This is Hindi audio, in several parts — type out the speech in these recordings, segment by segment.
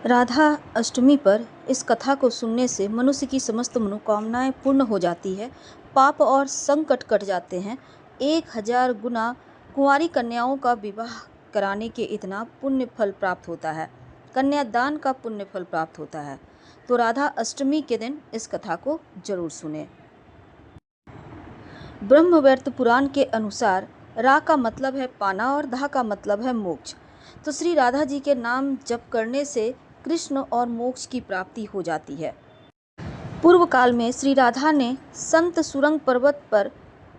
राधा अष्टमी पर इस कथा को सुनने से मनुष्य की समस्त मनोकामनाएं पूर्ण हो जाती है, पाप और संकट कट जाते हैं। 1000 गुना कुंवारी कन्याओं का विवाह कराने के इतना पुण्य फल प्राप्त होता है, कन्यादान का पुण्य फल प्राप्त होता है। तो राधा अष्टमी के दिन इस कथा को जरूर सुने। ब्रह्मवैवर्त पुराण के अनुसार रा का मतलब है पाना और धा का मतलब है मोक्ष। तो श्री राधा जी के नाम जप करने से कृष्ण और मोक्ष की प्राप्ति हो जाती है। पूर्व काल में श्री राधा ने संत सुरंग पर्वत पर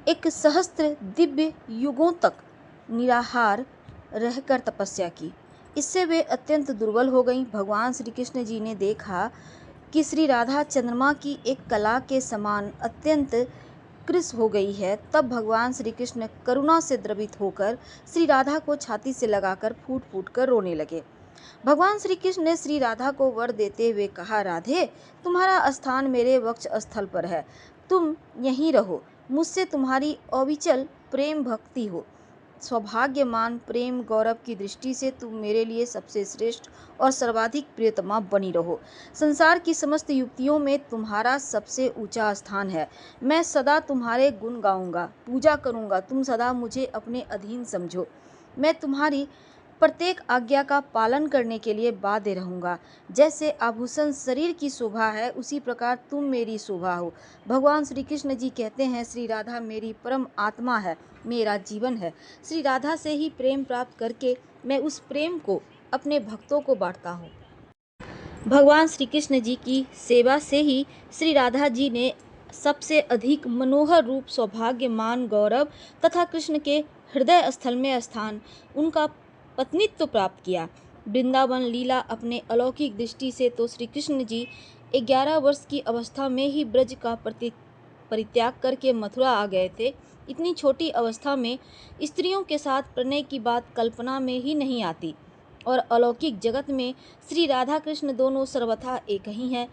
एक सहस्त्र दिव्य युगों तक निराहार रहकर तपस्या की। इससे वे अत्यंत दुर्बल हो गईं। भगवान श्री कृष्ण जी ने देखा कि श्री राधा चंद्रमा की एक कला के समान अत्यंत कृश हो गई है। तब भगवान श्री कृष्ण करुणा से द्रवित होकर श्री राधा को छाती से लगाकर फूट फूट कर रोने लगे। भगवान श्री कृष्ण ने श्री राधा को वर देते हुए कहा, राधे, तुम्हारा स्थान मेरे वक्ष स्थल पर है, तुम यहीं रहो। मुझसे तुम्हारी अविचल प्रेम भक्ति हो, सौभाग्यमान प्रेम गौरव की दृष्टि से तुम मेरे लिए सबसे श्रेष्ठ और सर्वाधिक प्रियतमा बनी रहो। संसार की समस्त युक्तियों में तुम्हारा सबसे ऊंचा स्थान है। मैं सदा तुम्हारे गुण गाऊंगा, पूजा करूंगा। तुम सदा मुझे अपने अधीन समझो। मैं तुम्हारी प्रत्येक आज्ञा का पालन करने के लिए बाध्य रहूंगा। जैसे आभूषण शरीर की शोभा है, उसी प्रकार तुम मेरी शोभा हो। भगवान श्री कृष्ण जी कहते हैं, श्री राधा मेरी परम आत्मा है, मेरा जीवन है। श्री राधा से ही प्रेम प्राप्त करके मैं उस प्रेम को अपने भक्तों को बांटता हूँ। भगवान श्री कृष्ण जी की सेवा से ही श्री राधा जी ने सबसे अधिक मनोहर रूप, सौभाग्यमान गौरव तथा कृष्ण के हृदय स्थल में स्थान, उनका पत्नीत्व प्राप्त किया। वृंदावन लीला अपने अलौकिक दृष्टि से तो श्री कृष्ण जी 11 वर्ष की अवस्था में ही ब्रज का परित्याग करके मथुरा आ गए थे। इतनी छोटी अवस्था में स्त्रियों के साथ प्रणय की बात कल्पना में ही नहीं आती, और अलौकिक जगत में श्री राधा कृष्ण दोनों सर्वथा एक ही हैं।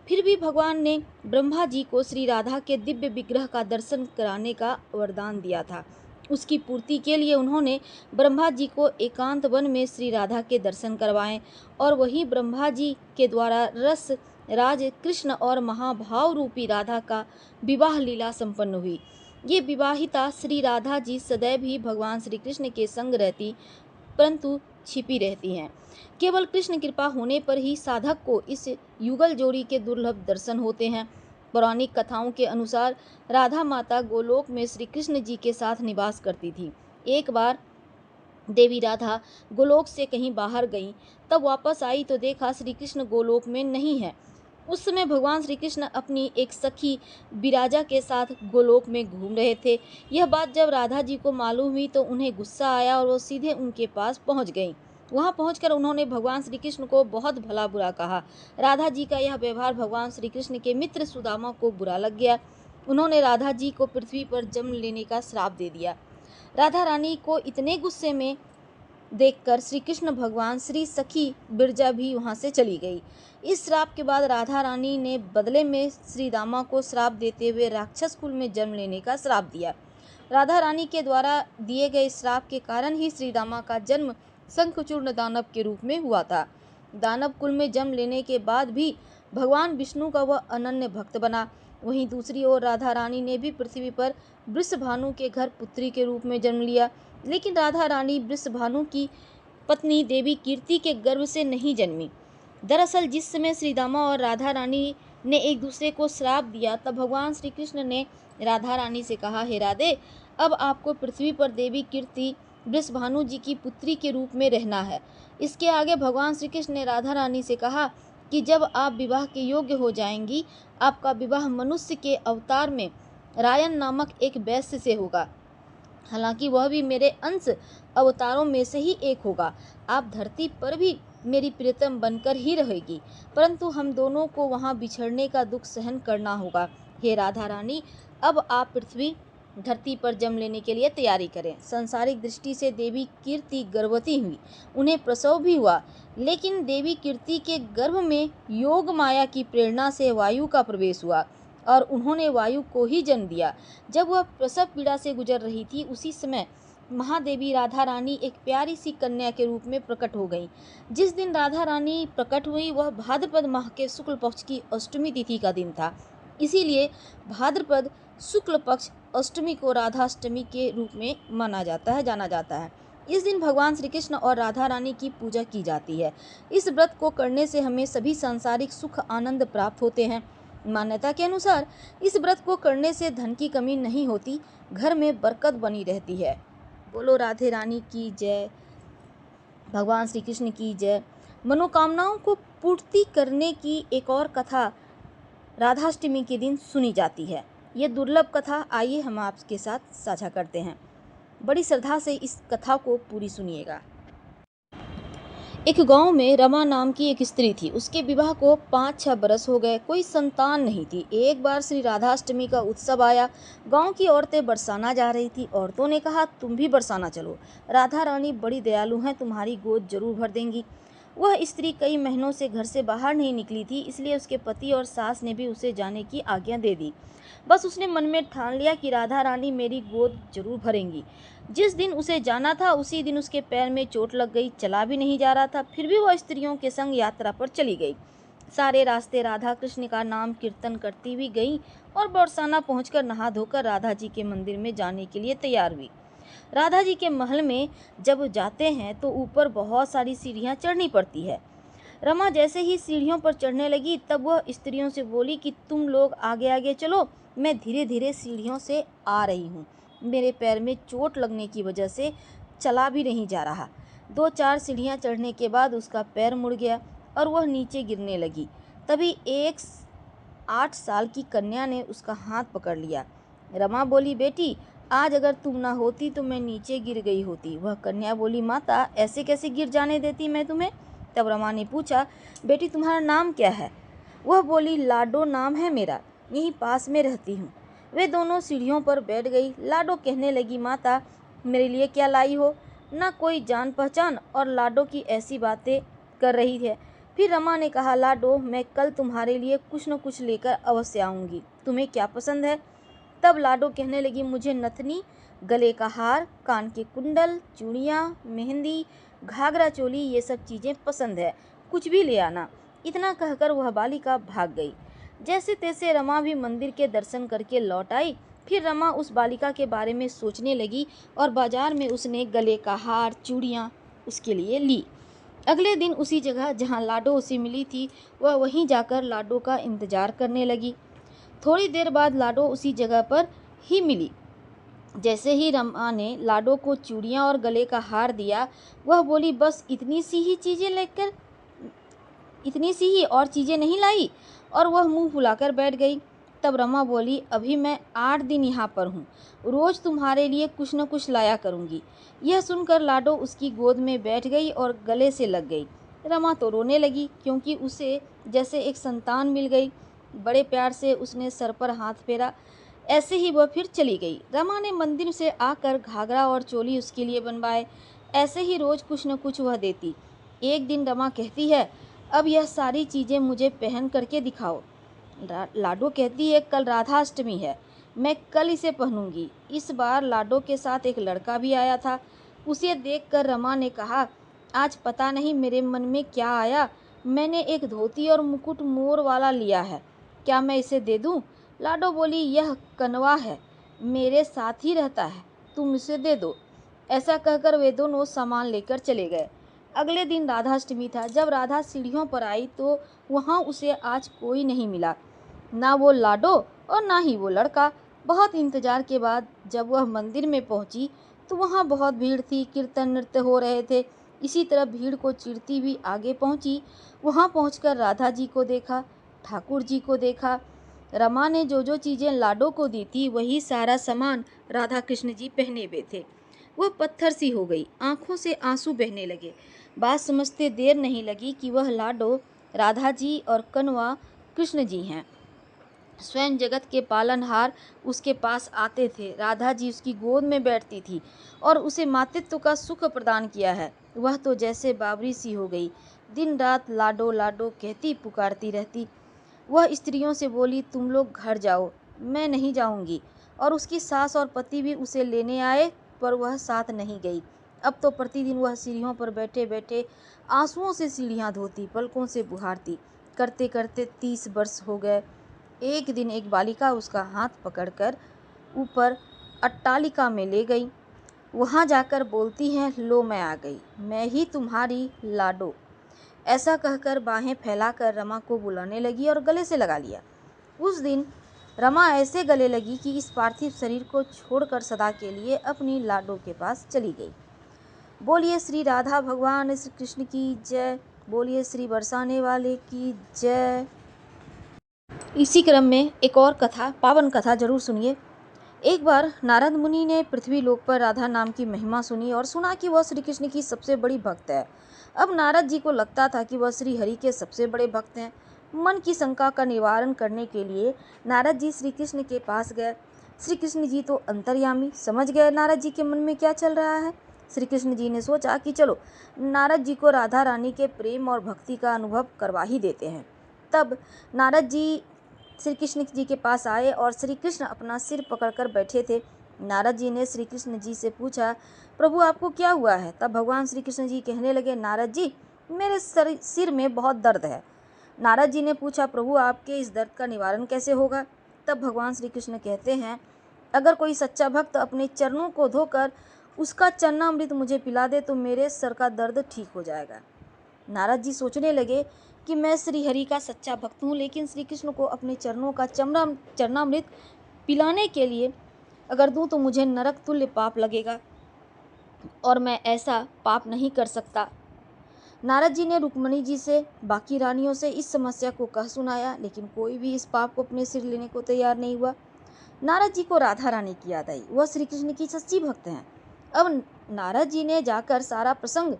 फिर भी भगवान ने ब्रह्मा जी को श्री राधा के दिव्य विग्रह का दर्शन कराने का वरदान दिया था। उसकी पूर्ति के लिए उन्होंने ब्रह्मा जी को एकांत वन में श्री राधा के दर्शन करवाए, और वही ब्रह्मा जी के द्वारा रस राज कृष्ण और महाभाव रूपी राधा का विवाह लीला संपन्न हुई। ये विवाहिता श्री राधा जी सदैव ही भगवान श्री कृष्ण के संग रहती, परंतु छिपी रहती हैं। केवल कृष्ण कृपा होने पर ही साधक को इस युगल जोड़ी के दुर्लभ दर्शन होते हैं। पौराणिक कथाओं के अनुसार राधा माता गोलोक में श्री कृष्ण जी के साथ निवास करती थी। एक बार देवी राधा गोलोक से कहीं बाहर गईं, तब वापस आई तो देखा श्री कृष्ण गोलोक में नहीं है। उस समय भगवान श्री कृष्ण अपनी एक सखी विराजा के साथ गोलोक में घूम रहे थे। यह बात जब राधा जी को मालूम हुई तो उन्हें गुस्सा आया और वो सीधे उनके पास पहुंच गईं। वहां पहुंचकर उन्होंने भगवान श्री कृष्ण को बहुत भला बुरा कहा। राधा जी का यह व्यवहार भगवान श्री कृष्ण के मित्र सुदामा को बुरा लग गया। उन्होंने राधा जी को पृथ्वी पर जन्म लेने का श्राप दे दिया। राधा रानी को इतने गुस्से में देखकर श्री कृष्ण भगवान श्री सखी बिरजा भी वहां से चली गई। इस श्राप के बाद राधा रानी ने बदले में श्री दामा को श्राप देते हुए राक्षस कुल में जन्म लेने का श्राप दिया। राधा रानी के द्वारा दिए गए श्राप के कारण ही श्री दामा का जन्म शंखचूर्ण दानव के रूप में हुआ था। दानव कुल में जन्म लेने के बाद भी भगवान विष्णु का वह अनन्य भक्त बना। वहीं दूसरी ओर राधा रानी ने भी पृथ्वी पर वृषभानु के घर पुत्री के रूप में जन्म लिया, लेकिन राधा रानी वृषभानु की पत्नी देवी कीर्ति के गर्भ से नहीं जन्मी। दरअसल जिस समय श्री दामा और राधा रानी ने एक दूसरे को श्राप दिया, तब भगवान श्री कृष्ण ने राधा रानी से कहा, हे राधे, अब आपको पृथ्वी पर देवी कीर्ति वृषभानु जी की पुत्री के रूप में रहना है। इसके आगे भगवान श्री कृष्ण ने राधा रानी से कहा कि जब आप विवाह के योग्य हो जाएंगी, आपका विवाह मनुष्य के अवतार में रायन नामक एक वैश्य से होगा। हालांकि वह भी मेरे अंश अवतारों में से ही एक होगा। आप धरती पर भी मेरी प्रियतम बनकर ही रहेगी, परंतु हम दोनों को वहां बिछड़ने का दुख सहन करना होगा। हे राधा रानी, अब आप पृथ्वी धरती पर जन्म लेने के लिए तैयारी करें। सांसारिक दृष्टि से देवी कीर्ति गर्भवती हुई, उन्हें प्रसव भी हुआ, लेकिन देवी कीर्ति के गर्भ में योग माया की प्रेरणा से वायु का प्रवेश हुआ और उन्होंने वायु को ही जन्म दिया। जब वह प्रसव पीड़ा से गुजर रही थी, उसी समय महादेवी राधा रानी एक प्यारी सी कन्या के रूप में प्रकट हो गई। जिस दिन राधा रानी प्रकट हुई वह भाद्रपद माह के शुक्ल पक्ष की अष्टमी तिथि का दिन था। इसीलिए भाद्रपद शुक्ल पक्ष अष्टमी को राधाष्टमी के रूप में जाना जाता है। इस दिन भगवान श्री कृष्ण और राधा रानी की पूजा की जाती है। इस व्रत को करने से हमें सभी सांसारिक सुख आनंद प्राप्त होते हैं। मान्यता के अनुसार इस व्रत को करने से धन की कमी नहीं होती, घर में बरकत बनी रहती है। बोलो राधे रानी की जय, भगवान श्री कृष्ण की जय। मनोकामनाओं को पूर्ति करने की एक और कथा राधाष्टमी के दिन सुनी जाती है। ये दुर्लभ कथा आइए हम आपके साथ साझा करते हैं। बड़ी श्रद्धा से इस कथा को पूरी सुनिएगा। एक गांव में रमा नाम की एक स्त्री थी। उसके विवाह को 5-6 बरस हो गए, कोई संतान नहीं थी। एक बार श्री राधाष्टमी का उत्सव आया। गांव की औरतें बरसाना जा रही थी। औरतों ने कहा, तुम भी बरसाना चलो, राधा रानी बड़ी दयालु हैं, तुम्हारी गोद जरूर भर देंगी। वह स्त्री कई महीनों से घर से बाहर नहीं निकली थी, इसलिए उसके पति और सास ने भी उसे जाने की आज्ञा दे दी। बस उसने मन में ठान लिया कि राधा रानी मेरी गोद जरूर भरेंगी। जिस दिन उसे जाना था उसी दिन उसके पैर में चोट लग गई, चला भी नहीं जा रहा था। फिर भी वह स्त्रियों के संग यात्रा पर चली गई। सारे रास्ते राधा कृष्ण का नाम कीर्तन करती हुई गई और बरसाना पहुंचकर नहा धोकर राधा जी के मंदिर में जाने के लिए तैयार हुई। राधा जी के महल में जब जाते हैं तो ऊपर बहुत सारी सीढ़ियां चढ़नी पड़ती है। रमा जैसे ही सीढ़ियों पर चढ़ने लगी तब वह स्त्रियों से बोली कि तुम लोग आगे आगे चलो, मैं धीरे धीरे सीढ़ियों से आ रही हूँ। मेरे पैर में चोट लगने की वजह से चला भी नहीं जा रहा। 2-4 सीढ़ियाँ चढ़ने के बाद उसका पैर मुड़ गया और वह नीचे गिरने लगी। तभी एक 8 साल की कन्या ने उसका हाथ पकड़ लिया। रमा बोली, बेटी आज अगर तुम ना होती तो मैं नीचे गिर गई होती। वह कन्या बोली, माता ऐसे कैसे गिर जाने देती मैं तुम्हें। तब रमा ने पूछा, बेटी तुम्हारा नाम क्या है। वह बोली, लाडो नाम है मेरा, यहीं पास में रहती हूँ। वे दोनों सीढ़ियों पर बैठ गई। लाडो कहने लगी, माता मेरे लिए क्या लाई हो। ना कोई जान पहचान और लाडो की ऐसी बातें कर रही है। फिर रमा ने कहा, लाडो मैं कल तुम्हारे लिए कुछ न कुछ लेकर अवश्य आऊँगी, तुम्हें क्या पसंद है। तब लाडो कहने लगी, मुझे नथनी, गले का हार, कान के कुंडल, चूड़ियाँ, मेहंदी, घाघरा चोली ये सब चीज़ें पसंद है, कुछ भी ले आना। इतना कहकर वह बालिका भाग गई। जैसे तैसे रमा भी मंदिर के दर्शन करके लौट आई। फिर रमा उस बालिका के बारे में सोचने लगी और बाजार में उसने गले का हार, चूड़ियाँ उसके लिए ली। अगले दिन उसी जगह जहाँ लाडो उसे मिली थी वह वहीं जाकर लाडो का इंतजार करने लगी। थोड़ी देर बाद लाडो उसी जगह पर ही मिली। जैसे ही रमा ने लाडो को चूड़ियाँ और गले का हार दिया, वह बोली, बस इतनी सी ही और चीज़ें नहीं लाई। और वह मुंह फुलाकर बैठ गई। तब रमा बोली, अभी मैं 8 दिन यहाँ पर हूँ, रोज़ तुम्हारे लिए कुछ न कुछ लाया करूँगी। यह सुनकर लाडो उसकी गोद में बैठ गई और गले से लग गई। रमा तो रोने लगी क्योंकि उसे जैसे एक संतान मिल गई। बड़े प्यार से उसने सर पर हाथ फेरा। ऐसे ही वह फिर चली गई। रमा ने मंदिर से आकर घाघरा और चोली उसके लिए बनवाए। ऐसे ही रोज़ कुछ न कुछ वह देती। एक दिन रमा कहती है, अब यह सारी चीज़ें मुझे पहन करके दिखाओ। लाडो कहती है, कल राधाष्टमी है, मैं कल इसे पहनूंगी। इस बार लाडो के साथ एक लड़का भी आया था। उसे देखकर रमा ने कहा, आज पता नहीं मेरे मन में क्या आया, मैंने एक धोती और मुकुट मोर वाला लिया है, क्या मैं इसे दे दूं। लाडो बोली, यह कनवा है, मेरे साथ ही रहता है, तुम इसे दे दो। ऐसा कहकर वे दोनों सामान लेकर चले गए। अगले दिन राधाष्टमी था। जब राधा सीढ़ियों पर आई तो वहाँ उसे आज कोई नहीं मिला, ना वो लाडो और ना ही वो लड़का। बहुत इंतजार के बाद जब वह मंदिर में पहुँची तो वहाँ बहुत भीड़ थी, कीर्तन नृत्य हो रहे थे। इसी तरह भीड़ को चीरती हुई आगे पहुँची। वहाँ पहुँचकर राधा जी को देखा, ठाकुर जी को देखा। रमा ने जो जो चीज़ें लाडो को दी थी वही सारा सामान राधा कृष्ण जी पहने हुए थे। वह पत्थर सी हो गई, आंखों से आंसू बहने लगे। बात समझते देर नहीं लगी कि वह लाडो राधा जी और कनवा कृष्ण जी हैं। स्वयं जगत के पालनहार उसके पास आते थे। राधा जी उसकी गोद में बैठती थी और उसे मातृत्व का सुख प्रदान किया है। वह तो जैसे बावरी सी हो गई, दिन रात लाडो लाडो कहती पुकारती रहती। वह स्त्रियों से बोली, तुम लोग घर जाओ, मैं नहीं जाऊंगी। और उसकी सास और पति भी उसे लेने आए पर वह साथ नहीं गई। अब तो प्रतिदिन वह सीढ़ियों पर बैठे बैठे आंसुओं से सीढ़ियाँ धोती, पलकों से बुहारती। करते करते 30 वर्ष हो गए। एक दिन एक बालिका उसका हाथ पकड़कर ऊपर अट्टालिका में ले गई। वहाँ जाकर बोलती है, लो मैं आ गई, मैं ही तुम्हारी लाडो। ऐसा कहकर बाहें फैलाकर रमा को बुलाने लगी और गले से लगा लिया। उस दिन रमा ऐसे गले लगी कि इस पार्थिव शरीर को छोड़कर सदा के लिए अपनी लाडो के पास चली गई। बोलिए श्री राधा भगवान श्री कृष्ण की जय। बोलिए श्री बरसाने वाले की जय। इसी क्रम में एक और कथा, पावन कथा जरूर सुनिए। एक बार नारद मुनि ने पृथ्वी लोक पर राधा नाम की महिमा सुनी और सुना कि वह श्री कृष्ण की सबसे बड़ी भक्त है। अब नारद जी को लगता था कि वह श्री हरि के सबसे बड़े भक्त हैं। मन की शंका का निवारण करने के लिए नारद जी श्री कृष्ण के पास गए। श्री कृष्ण जी तो अंतर्यामी, समझ गए नारद जी के मन में क्या चल रहा है। श्री कृष्ण जी ने सोचा कि चलो नारद जी को राधा रानी के प्रेम और भक्ति का अनुभव करवा ही देते हैं। तब नारद जी श्री कृष्ण जी के पास आए और श्री कृष्ण अपना सिर पकड़कर बैठे थे। नारद जी ने श्री कृष्ण जी से पूछा, प्रभु आपको क्या हुआ है। तब भगवान श्री कृष्ण जी कहने लगे, नारद जी मेरे सिर में बहुत दर्द है। नारद जी ने पूछा, प्रभु आपके इस दर्द का निवारण कैसे होगा। तब भगवान श्री कृष्ण कहते हैं, अगर कोई सच्चा भक्त अपने चरणों को धोकर उसका चरणामृत मुझे पिला दे तो मेरे सर का दर्द ठीक हो जाएगा। नारद जी सोचने लगे कि मैं श्री हरि का सच्चा भक्त हूँ, लेकिन श्री कृष्ण को अपने चरणों का चरणामृत पिलाने के लिए अगर दूँ तो मुझे नरक तुल्य पाप लगेगा और मैं ऐसा पाप नहीं कर सकता। नारद जी ने रुक्मणी जी से, बाकी रानियों से इस समस्या को कह सुनाया, लेकिन कोई भी इस पाप को अपने सिर लेने को तैयार नहीं हुआ। नारद जी को राधा रानी की याद आई। वह श्री कृष्ण की सच्ची भक्त हैं। अब नारद जी ने जाकर सारा प्रसंग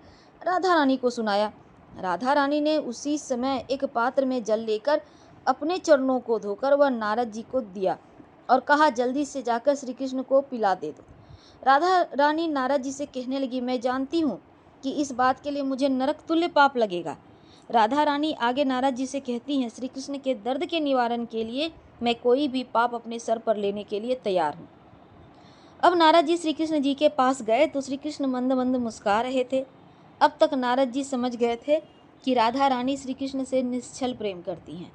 राधा रानी को सुनाया। राधा रानी ने उसी समय एक पात्र में जल लेकर अपने चरणों को धोकर वह नारद जी को दिया और कहा, जल्दी से जाकर श्री कृष्ण को पिला दे दो। राधा रानी नारद जी से कहने लगी, मैं जानती हूँ कि इस बात के लिए मुझे नरक तुल्य पाप लगेगा। राधा रानी आगे नारद जी से कहती हैं, श्री कृष्ण के दर्द के निवारण के लिए मैं कोई भी पाप अपने सर पर लेने के लिए तैयार हूँ। अब नारद जी श्री कृष्ण जी के पास गए तो श्री कृष्ण मंद मंद मुस्कुरा रहे थे। अब तक नारद जी समझ गए थे कि राधा रानी श्री कृष्ण से निश्चल प्रेम करती हैं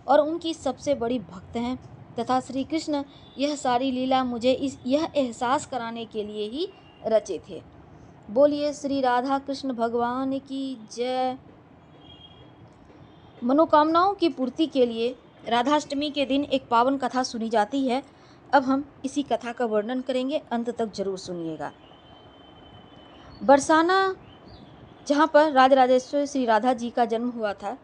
और उनकी सबसे बड़ी भक्त हैं, तथा श्री कृष्ण यह सारी लीला मुझे यह एहसास कराने के लिए ही रचे थे। बोलिए श्री राधा कृष्ण भगवान की जय। मनोकामनाओं की पूर्ति के लिए राधाष्टमी के दिन एक पावन कथा सुनी जाती है। अब हम इसी कथा का वर्णन करेंगे, अंत तक जरूर सुनिएगा। बरसाना, जहाँ पर राजराजेश्वर श्री राधा जी का जन्म हुआ था,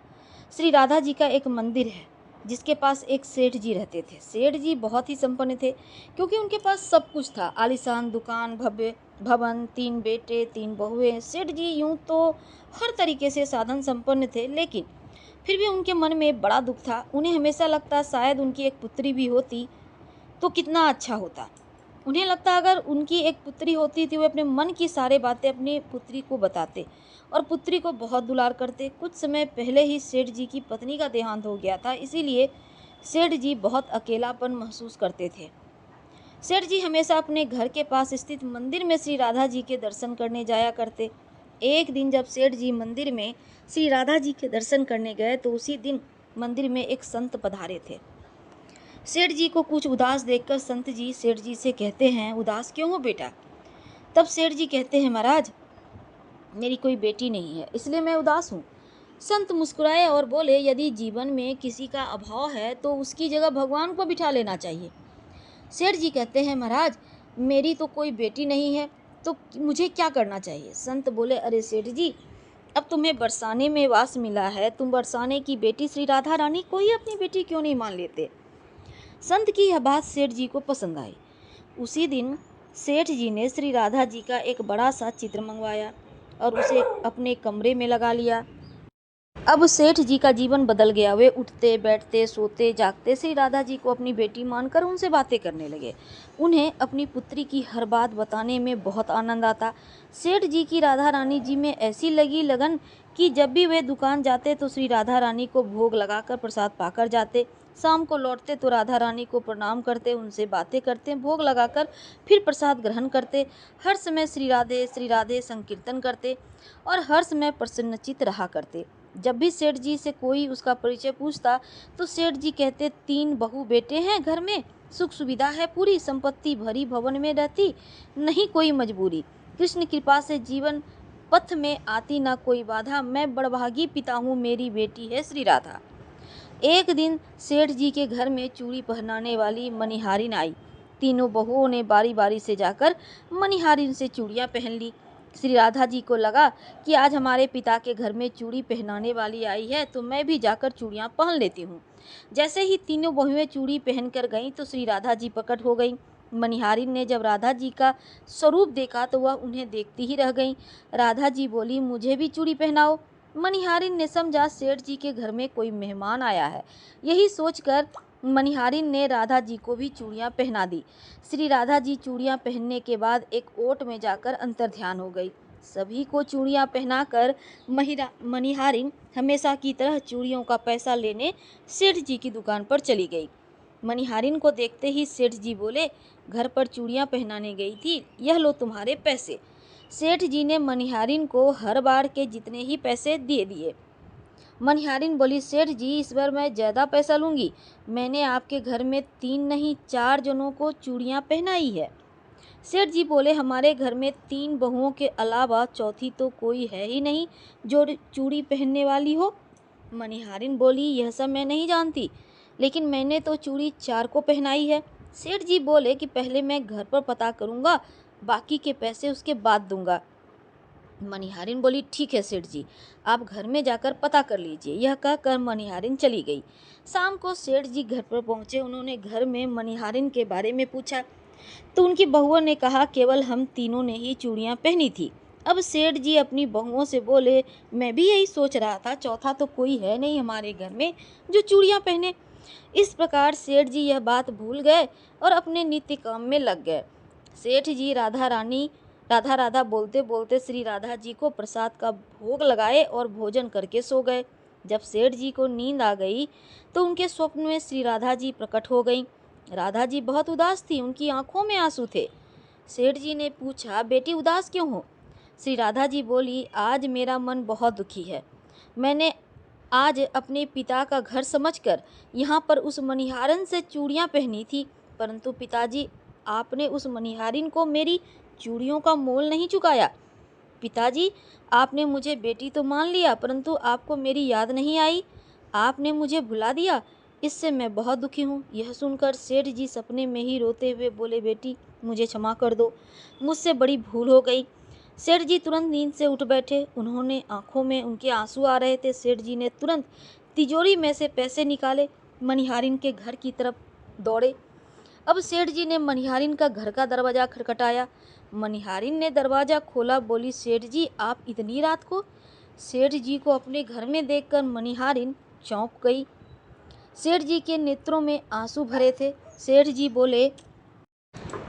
श्री राधा जी का एक मंदिर है जिसके पास एक सेठ जी रहते थे। सेठ जी बहुत ही संपन्न थे क्योंकि उनके पास सब कुछ था, आलीशान दुकान, भव्य भवन, 3 बेटे 3 बहुएं। सेठ जी यूं तो हर तरीके से साधन संपन्न थे, लेकिन फिर भी उनके मन में बड़ा दुख था। उन्हें हमेशा लगता शायद उनकी एक पुत्री भी होती तो कितना अच्छा होता। उन्हें लगता अगर उनकी एक पुत्री होती तो वे अपने मन की सारी बातें अपनी पुत्री को बताते और पुत्री को बहुत दुलार करते। कुछ समय पहले ही सेठ जी की पत्नी का देहांत हो गया था, इसीलिए सेठ जी बहुत अकेलापन महसूस करते थे। सेठ जी हमेशा अपने घर के पास स्थित मंदिर में श्री राधा जी के दर्शन करने जाया करते। एक दिन जब सेठ जी मंदिर में श्री राधा जी के दर्शन करने गए तो उसी दिन मंदिर में एक संत पधारे थे। सेठ जी को कुछ उदास देखकर संत जी सेठ जी से कहते हैं, उदास क्यों हो बेटा। तब सेठ जी कहते हैं, महाराज मेरी कोई बेटी नहीं है इसलिए मैं उदास हूँ। संत मुस्कुराए और बोले, यदि जीवन में किसी का अभाव है तो उसकी जगह भगवान को बिठा लेना चाहिए। सेठ जी कहते हैं, महाराज मेरी तो कोई बेटी नहीं है तो मुझे क्या करना चाहिए। संत बोले, अरे सेठ जी अब तुम्हें बरसाने में वास मिला है, तुम बरसाने की बेटी श्री राधा रानी को ही अपनी बेटी क्यों नहीं मान लेते। संत की यह बात सेठ जी को पसंद आई। उसी दिन सेठ जी ने श्री राधा जी का एक बड़ा सा चित्र मंगवाया और उसे अपने कमरे में लगा लिया। अब सेठ जी का जीवन बदल गया। वे उठते बैठते सोते जागते श्री राधा जी को अपनी बेटी मानकर उनसे बातें करने लगे। उन्हें अपनी पुत्री की हर बात बताने में बहुत आनंद आता। सेठ जी की राधा रानी जी में ऐसी लगी लगन कि जब भी वे दुकान जाते तो श्री राधा रानी को भोग लगाकर प्रसाद पाकर जाते। शाम को लौटते तो राधा रानी को प्रणाम करते, उनसे बातें करते, भोग लगाकर फिर प्रसाद ग्रहण करते। हर समय श्री राधे संकीर्तन करते और हर समय प्रसन्नचित्त रहा करते। जब भी सेठ जी से कोई उसका परिचय पूछता तो सेठ जी कहते, 3 बहू बेटे हैं घर में, सुख सुविधा है पूरी, संपत्ति भरी भवन में रहती, नहीं कोई मजबूरी, कृष्ण कृपा से जीवन पथ में आती ना कोई बाधा, मैं बड़भागी पिता हूँ, मेरी बेटी है श्री राधा। एक दिन सेठ जी के घर में चूड़ी पहनाने वाली मनिहारिन आई। तीनों बहुओं ने बारी बारी से जाकर मनिहारिन से चूड़ियाँ पहन ली। श्री राधा जी को लगा कि आज हमारे पिता के घर में चूड़ी पहनाने वाली आई है तो मैं भी जाकर चूड़ियाँ पहन लेती हूँ। जैसे ही तीनों बहुएं चूड़ी पहनकर गईं तो श्री राधा जी प्रकट हो गईं। मनिहारिन ने जब राधा जी का स्वरूप देखा तो वह उन्हें देखती ही रह गईं। राधा जी बोली, मुझे भी चूड़ी पहनाओ। मनिहारिन ने समझा सेठ जी के घर में कोई मेहमान आया है। यही सोचकर मनिहारिन ने राधा जी को भी चूड़ियाँ पहना दी। श्री राधा जी चूड़ियाँ पहनने के बाद एक ओट में जाकर अंतर्ध्यान हो गई। सभी को चूड़ियाँ पहनाकर मनिहारिन हमेशा की तरह चूड़ियों का पैसा लेने सेठ जी की दुकान पर चली गई। मनिहारिन को देखते ही सेठ जी बोले, घर पर चूड़ियाँ पहनाने गई थी, यह लो तुम्हारे पैसे। सेठ जी ने मनिहारिन को हर बार के जितने ही पैसे दे दिए। मनिहारिन बोली, सेठ जी इस बार मैं ज़्यादा पैसा लूँगी, मैंने आपके घर में 3 नहीं 4 जनों को चूड़ियाँ पहनाई है। सेठ जी बोले, हमारे घर में 3 बहुओं के अलावा चौथी तो कोई है ही नहीं जो चूड़ी पहनने वाली हो। मनिहारिन बोली, यह सब मैं नहीं जानती, लेकिन मैंने तो चूड़ी 4 को पहनाई है। सेठ जी बोले कि पहले मैं घर पर पता करूँगा, बाकी के पैसे उसके बाद दूंगा। मनिहारिन बोली, ठीक है सेठ जी, आप घर में जाकर पता कर लीजिए। यह कहकर मनिहारिन चली गई। शाम को सेठ जी घर पर पहुंचे। उन्होंने घर में मनिहारिन के बारे में पूछा तो उनकी बहुओं ने कहा, केवल हम तीनों ने ही चूड़ियाँ पहनी थी। अब सेठ जी अपनी बहुओं से बोले, मैं भी यही सोच रहा था, चौथा तो कोई है नहीं हमारे घर में जो चूड़ियाँ पहने। इस प्रकार सेठ जी यह बात भूल गए और अपने नित्य काम में लग गए। सेठ जी राधा राधा बोलते बोलते श्री राधा जी को प्रसाद का भोग लगाए और भोजन करके सो गए। जब सेठ जी को नींद आ गई तो उनके स्वप्न में श्री राधा जी प्रकट हो गईं। राधा जी बहुत उदास थी, उनकी आंखों में आंसू थे। सेठ जी ने पूछा, बेटी उदास क्यों हो? श्री राधा जी बोली, आज मेरा मन बहुत दुखी है। मैंने आज अपने पिता का घर समझकर यहाँ पर उस मनिहारिन से चूड़ियाँ पहनी थी, परंतु पिताजी आपने उस मनिहारिन को मेरी चूड़ियों का मोल नहीं चुकाया। पिताजी, आपने मुझे बेटी तो मान लिया, परंतु आपको मेरी याद नहीं आई, आपने मुझे भुला दिया, इससे मैं बहुत दुखी हूँ। यह सुनकर सेठ जी सपने में ही रोते हुए बोले, बेटी मुझे क्षमा कर दो, मुझसे बड़ी भूल हो गई। सेठ जी तुरंत नींद से उठ बैठे। उन्होंने आंखों में उनके आंसू आ रहे थे। सेठ जी ने तुरंत तिजोरी में से पैसे निकाले, मनिहारिन के घर की तरफ दौड़े। अब सेठ जी ने मनिहारिन का घर का दरवाज़ा खटखटाया। मनिहारिन ने दरवाज़ा खोला। बोली, सेठ जी आप इतनी रात को? सेठ जी को अपने घर में देखकर मनिहारिन चौंक गई। सेठ जी के नेत्रों में आंसू भरे थे। सेठ जी बोले,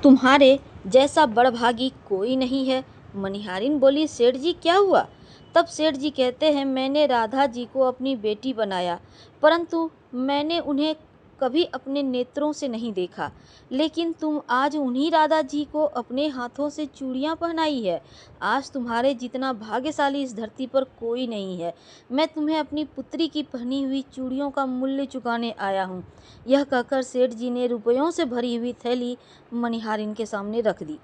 तुम्हारे जैसा बड़भागी कोई नहीं है। मनिहारिन बोली, सेठ जी क्या हुआ? तब सेठ जी कहते हैं, मैंने राधा जी को अपनी बेटी बनाया, परंतु मैंने उन्हें कभी अपने नेत्रों से नहीं देखा, लेकिन तुम आज उन्हीं राधा जी को अपने हाथों से चूड़ियाँ पहनाई है। आज तुम्हारे जितना भाग्यशाली इस धरती पर कोई नहीं है। मैं तुम्हें अपनी पुत्री की पहनी हुई चूड़ियों का मूल्य चुकाने आया हूँ। यह कहकर सेठ जी ने रुपयों से भरी हुई थैली मनिहारिन के सामने रख दी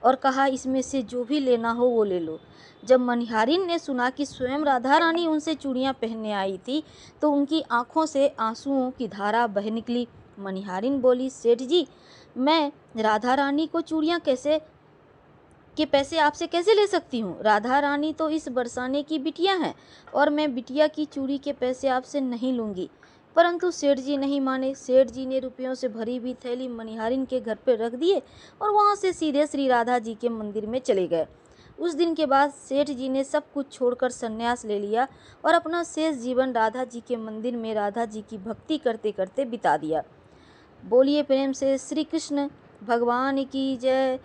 और कहा, इसमें से जो भी लेना हो वो ले लो। जब मनिहारिन ने सुना कि स्वयं राधा रानी उनसे चूड़ियाँ पहनने आई थी तो उनकी आंखों से आंसुओं की धारा बह निकली। मनिहारिन बोली, सेठ जी मैं राधा रानी को चूड़ियाँ के पैसे आपसे कैसे ले सकती हूँ? राधा रानी तो इस बरसाने की बिटिया हैं और मैं बिटिया की चूड़ी के पैसे आपसे नहीं लूँगी। परंतु सेठ जी नहीं माने। सेठ जी ने रुपयों से भरी हुई थैली मनिहारिन के घर पर रख दिए और वहाँ से सीधे श्री राधा जी के मंदिर में चले गए। उस दिन के बाद सेठ जी ने सब कुछ छोड़कर संन्यास ले लिया और अपना शेष जीवन राधा जी के मंदिर में राधा जी की भक्ति करते करते बिता दिया। बोलिए प्रेम से श्री कृष्ण भगवान की जय।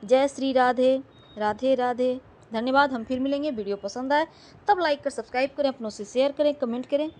जय श्री राधे। राधे राधे। धन्यवाद। हम फिर मिलेंगे। वीडियो पसंद आए तब लाइक कर सब्सक्राइब करें, अपनों से शेयर करें, कमेंट करें।